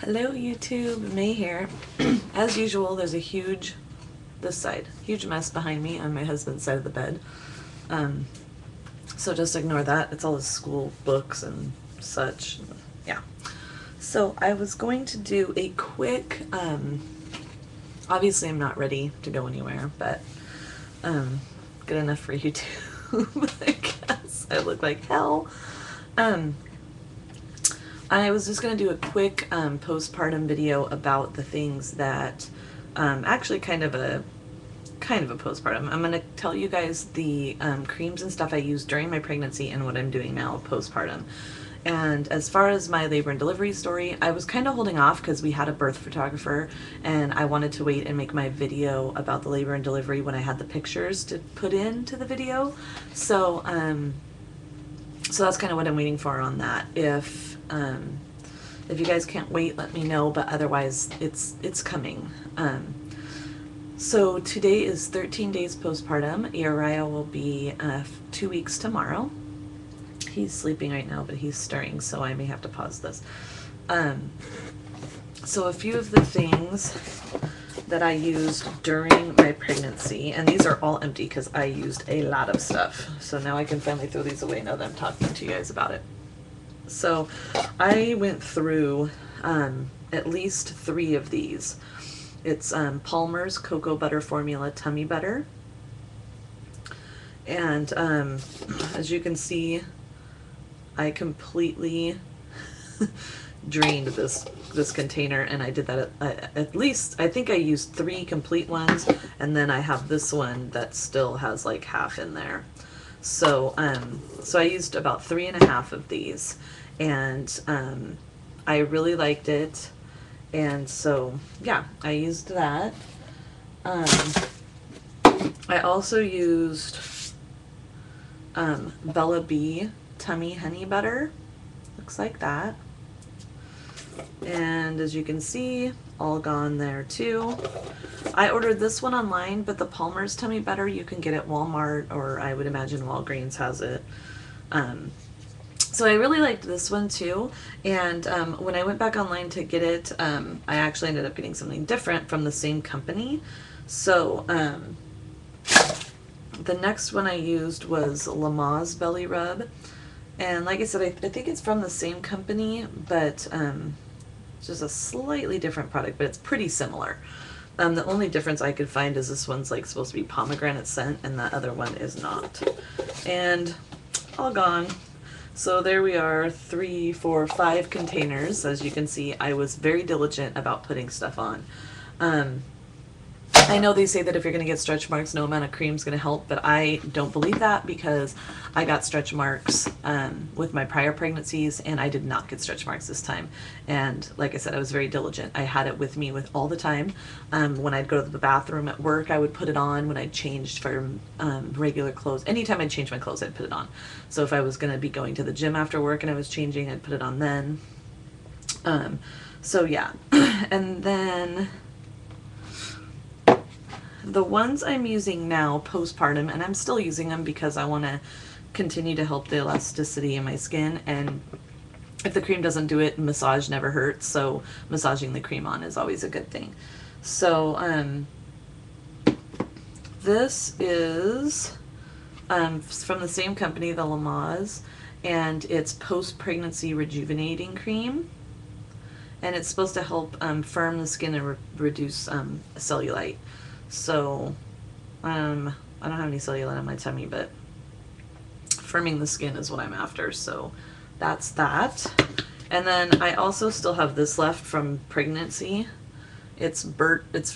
Hello YouTube, May here. As usual, there's a huge mess behind me on my husband's side of the bed. So just ignore that. It's all his school books and such. Yeah. So I was going to do a quick, obviously I'm not ready to go anywhere, but good enough for YouTube, I guess. I look like hell. I was just going to do a quick postpartum video about the things that, actually kind of a postpartum. I'm going to tell you guys the creams and stuff I used during my pregnancy and what I'm doing now postpartum. And as far as my labor and delivery story, I was kind of holding off because we had a birth photographer and I wanted to wait and make my video about the labor and delivery when I had the pictures to put into the video. So, so that's kind of what I'm waiting for on that. If you guys can't wait, let me know, but otherwise it's coming. So today is 13 days postpartum. Uriah will be 2 weeks tomorrow. He's sleeping right now, but he's stirring, so I may have to pause this. So a few of the things that I used during my pregnancy, and these are all empty because I used a lot of stuff. So now I can finally throw these away now that I'm talking to you guys about it. So I went through at least 3 of these. It's Palmer's Cocoa Butter Formula Tummy Butter. And as you can see, I completely drained this container, and I did that at least, I think I used 3 complete ones, and then I have this one that still has like half in there. So so I used about 3.5 of these, and I really liked it, and so yeah, I used that. I also used Bella Bee Tummy Honey Butter. Looks like that. And as you can see, all gone there too. I ordered this one online, but the Palmer's Tummy Butter you can get at Walmart, or I would imagine Walgreens has it. So I really liked this one too, and when I went back online to get it, I actually ended up getting something different from the same company. So the next one I used was Lamaze Belly Rub, and like I said, I think it's from the same company, but it's just a slightly different product, but it's pretty similar. The only difference I could find is this one's like supposed to be pomegranate scent and the other one is not. And all gone. So there we are, 3, 4, 5 containers. As you can see, I was very diligent about putting stuff on. I know they say that if you're going to get stretch marks, no amount of cream is going to help, but I don't believe that because I got stretch marks with my prior pregnancies, and I did not get stretch marks this time. And like I said, I was very diligent. I had it with me all the time. When I'd go to the bathroom at work, I would put it on. When I changed for regular clothes, anytime I'd change my clothes, I'd put it on. So if I was going to be going to the gym after work and I was changing, I'd put it on then. So yeah, and then the ones I'm using now postpartum, and I'm still using them because I want to continue to help the elasticity in my skin, and if the cream doesn't do it, massage never hurts, so massaging the cream on is always a good thing. So this is from the same company, the Lamaze, and it's post-pregnancy rejuvenating cream, and it's supposed to help firm the skin and reduce cellulite. So, I don't have any cellulite on my tummy, but firming the skin is what I'm after, so that's that. And then I also still have this left from pregnancy. It's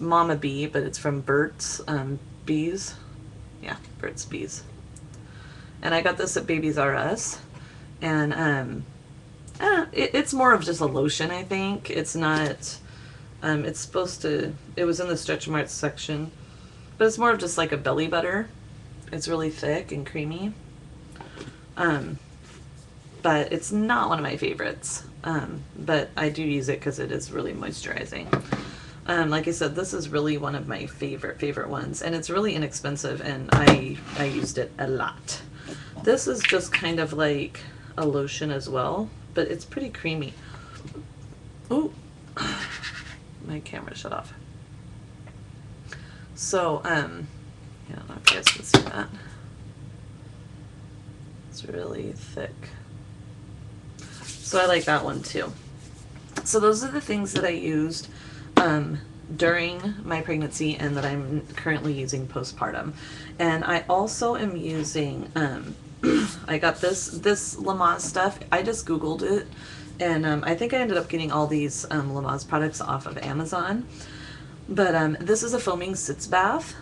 Mama Bee, but it's from Burt's Bees. Yeah, Burt's Bees. And I got this at Babies R Us, and it's more of just a lotion, I think. It's not... it's supposed to, it was in the stretch marks section, but it's more of just like a belly butter. It's really thick and creamy. But it's not one of my favorites. But I do use it because it is really moisturizing. Like I said, this is really one of my favorite ones, and it's really inexpensive, and I used it a lot. This is just kind of like a lotion as well, but it's pretty creamy. Ooh, my camera shut off. So, I don't know if you guys can see that. It's really thick. So I like that one too. So those are the things that I used during my pregnancy and that I'm currently using postpartum. And I also am using, I got this Lamaze stuff. I just Googled it, and I think I ended up getting all these Lamaze products off of Amazon. But this is a foaming sitz bath,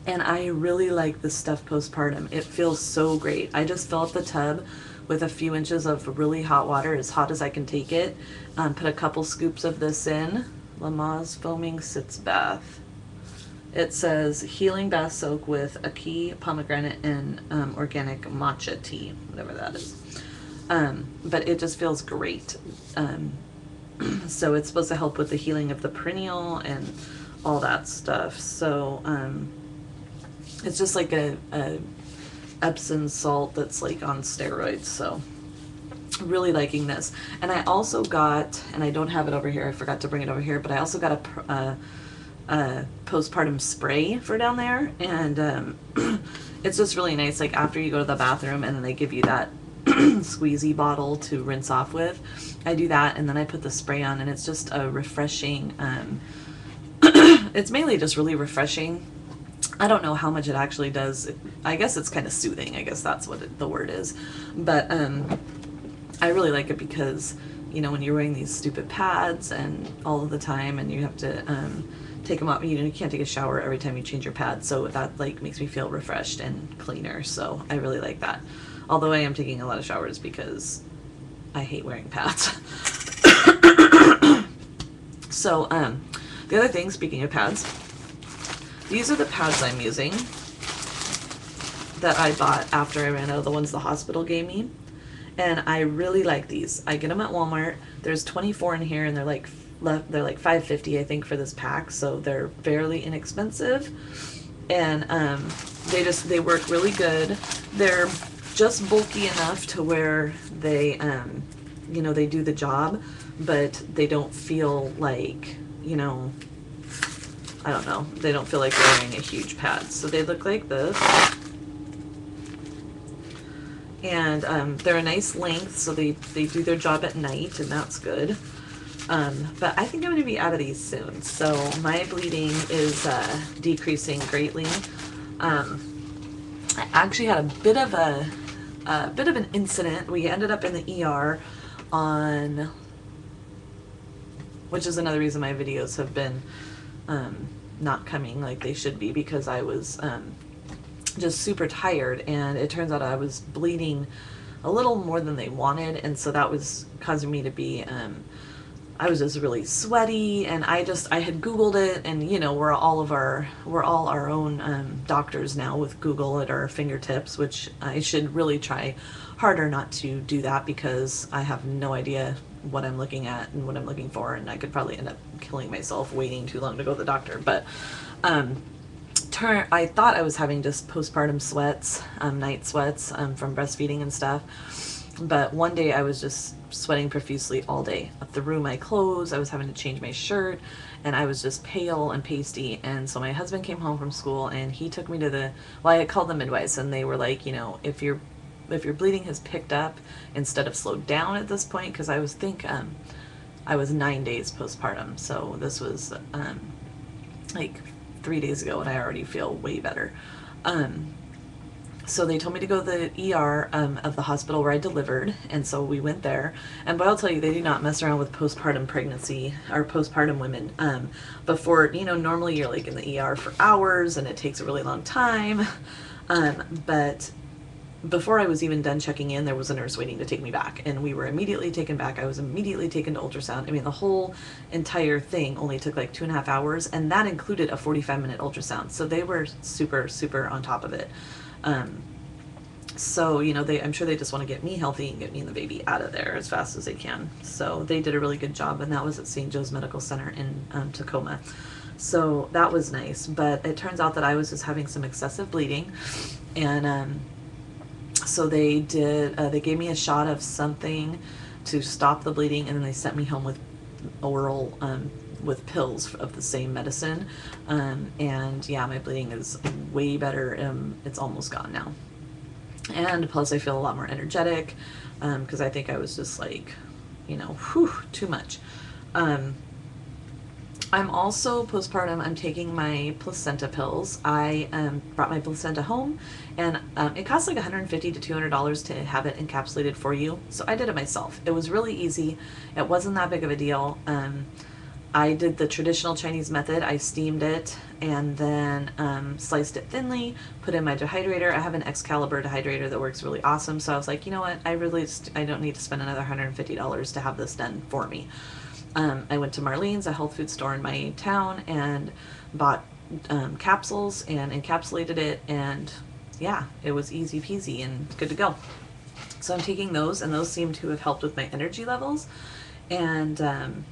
and I really like this stuff postpartum. It feels so great. I just fill up the tub with a few inches of really hot water, as hot as I can take it. Put a couple scoops of this in. Lamaze Foaming Sitz Bath. It says healing bath soak with ackee, pomegranate, and organic matcha tea, whatever that is. But it just feels great. So it's supposed to help with the healing of the perineal and all that stuff. So it's just like a Epsom salt that's like on steroids. So really liking this. And I also got, and I don't have it over here, I forgot to bring it over here, but I also got a postpartum spray for down there, and it's just really nice. Like after you go to the bathroom and then they give you that squeezy bottle to rinse off with, I do that, and then I put the spray on, and it's just a refreshing, it's mainly just really refreshing. I don't know how much it actually does. I guess it's kind of soothing. I guess that's what the word is. But I really like it because, you know, when you're wearing these stupid pads and all of the time, and you have to take them off, you know, you can't take a shower every time you change your pads. So that like makes me feel refreshed and cleaner. So I really like that. Although I am taking a lot of showers because I hate wearing pads. So the other thing, speaking of pads, these are the pads I'm using that I bought after I ran out of the ones the hospital gave me. And I really like these. I get them at Walmart. There's 24 in here, and they're like $5.50 I think for this pack, so they're fairly inexpensive. And they work really good. They're just bulky enough to where they you know, they do the job, but they don't feel like, you know, I don't know, they don't feel like wearing a huge pad. So they look like this. And they're a nice length, so they do their job at night, and that's good. But I think I'm going to be out of these soon. So my bleeding is decreasing greatly. I actually had a bit of an incident. We ended up in the ER on, which is another reason my videos have been not coming like they should be, because I was just super tired, and it turns out I was bleeding a little more than they wanted, and so that was causing me to be I was just really sweaty, and I had Googled it, and you know, we're all our own doctors now with Google at our fingertips, which I should really try harder not to do that, because I have no idea what I'm looking at and what I'm looking for, and I could probably end up killing myself waiting too long to go to the doctor. But I thought I was having just postpartum sweats, night sweats from breastfeeding and stuff. But one day I was just sweating profusely all day through my clothes. I was having to change my shirt, and I was just pale and pasty. And so my husband came home from school, and he took me to I had called the midwives, and they were like, you know, if your bleeding has picked up instead of slowed down at this point, because I was 9 days postpartum, so this was like 3 days ago, and I already feel way better. So they told me to go to the ER of the hospital where I delivered, and so we went there. And but I'll tell you, they do not mess around with postpartum pregnancy or postpartum women. Before, you know, normally you're like in the ER for hours, and it takes a really long time. But before I was even done checking in, there was a nurse waiting to take me back, and we were immediately taken back. I was immediately taken to ultrasound. I mean, the whole entire thing only took like 2.5 hours, and that included a 45-minute ultrasound. So they were super, super on top of it. So, you know, I'm sure they just want to get me healthy and get me and the baby out of there as fast as they can. So they did a really good job, and that was at St. Joe's Medical Center in Tacoma. So that was nice, but it turns out that I was just having some excessive bleeding, and so they gave me a shot of something to stop the bleeding, and then they sent me home with oral with pills of the same medicine. And yeah, my bleeding is way better. It's almost gone now. And plus I feel a lot more energetic, because I think I was just like, you know, whew, too much. I'm also postpartum, I'm taking my placenta pills. I brought my placenta home, and it costs like $150 to $200 to have it encapsulated for you. So I did it myself. It was really easy. It wasn't that big of a deal. I did the traditional Chinese method. I steamed it and then sliced it thinly, put in my dehydrator. I have an Excalibur dehydrator that works really awesome. So I was like, you know what? I don't need to spend another $150 to have this done for me. I went to Marlene's, a health food store in my town, and bought capsules and encapsulated it, and yeah, it was easy peasy and good to go. So I'm taking those, and those seem to have helped with my energy levels. And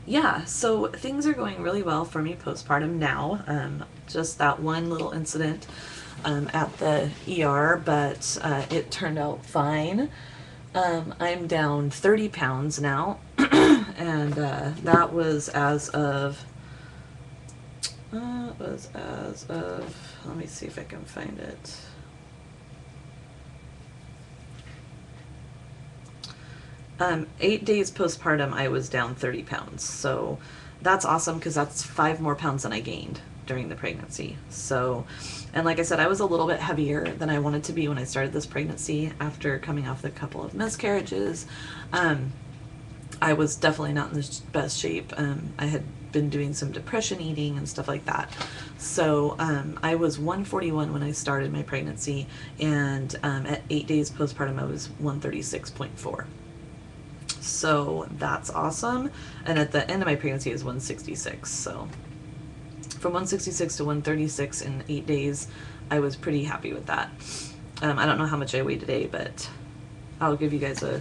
yeah, so things are going really well for me postpartum now. Just that one little incident at the ER, but it turned out fine. I'm down 30 pounds now, and that was as of, let me see if I can find it. Um, 8 days postpartum, I was down 30 pounds. So that's awesome, because that's 5 more pounds than I gained during the pregnancy. So, and like I said, I was a little bit heavier than I wanted to be when I started this pregnancy after coming off a couple of miscarriages. I was definitely not in the best shape. I had been doing some depression eating and stuff like that. So I was 141 when I started my pregnancy, and at 8 days postpartum I was 136.4. So that's awesome. And at the end of my pregnancy is 166. So from 166 to 136 in 8 days, I was pretty happy with that. I don't know how much I weigh today, but I'll give you guys a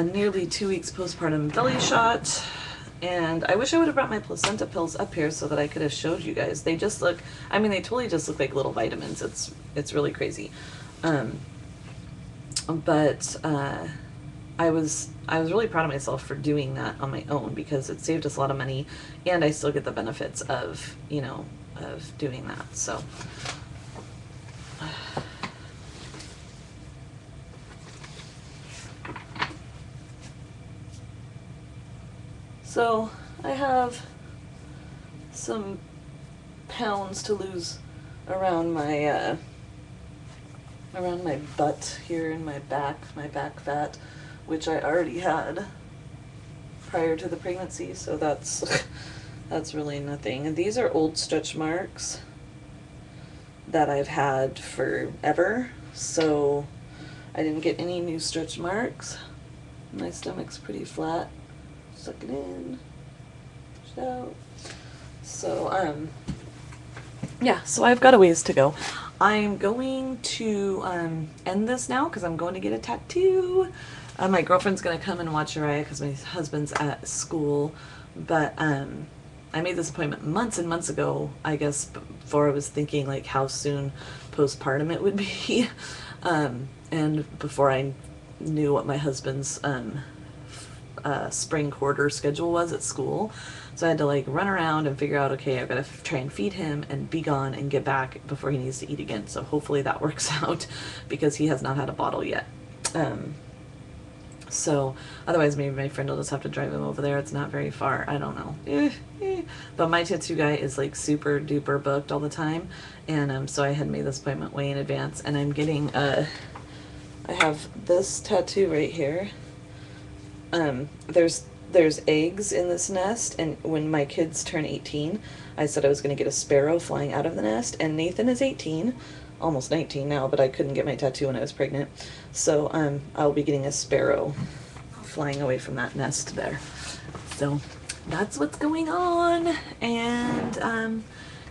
nearly 2 weeks postpartum belly shot. And I wish I would have brought my placenta pills up here so that I could have showed you guys. They just look, I mean, they totally just look like little vitamins. It's really crazy. But I was really proud of myself for doing that on my own, because it saved us a lot of money, and I still get the benefits of, you know, of doing that. So I have some pounds to lose around my butt here and my back fat, which I already had prior to the pregnancy, so that's really nothing. And these are old stretch marks that I've had forever, so I didn't get any new stretch marks. My stomach's pretty flat. Suck it in, push it out. So yeah, so I've got a ways to go. I'm going to end this now because I'm going to get a tattoo. My girlfriend's going to come and watch Uriah because my husband's at school. But I made this appointment months and months ago, I guess, before I was thinking like how soon postpartum it would be. And before I knew what my husband's spring quarter schedule was at school. So I had to like run around and figure out, okay, I've got to try and feed him and be gone and get back before he needs to eat again. So hopefully that works out, because he has not had a bottle yet. So otherwise maybe my friend will just have to drive him over there. It's not very far. I don't know. But my tattoo guy is like super duper booked all the time. And so I had made this appointment way in advance, and I'm getting, I have this tattoo right here. There's eggs in this nest, and when my kids turn 18, I said I was going to get a sparrow flying out of the nest, and Nathan is 18, almost 19 now, but I couldn't get my tattoo when I was pregnant, so I'll be getting a sparrow flying away from that nest there. So that's what's going on, and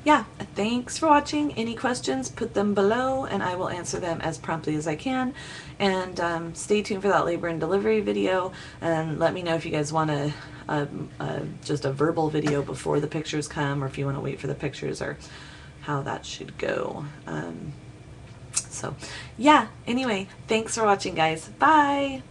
yeah, thanks for watching. Any questions, put them below and I will answer them as promptly as I can. And stay tuned for that labor and delivery video, and let me know if you guys want just a verbal video before the pictures come, or if you want to wait for the pictures, or how that should go. So yeah, anyway, thanks for watching, guys. Bye!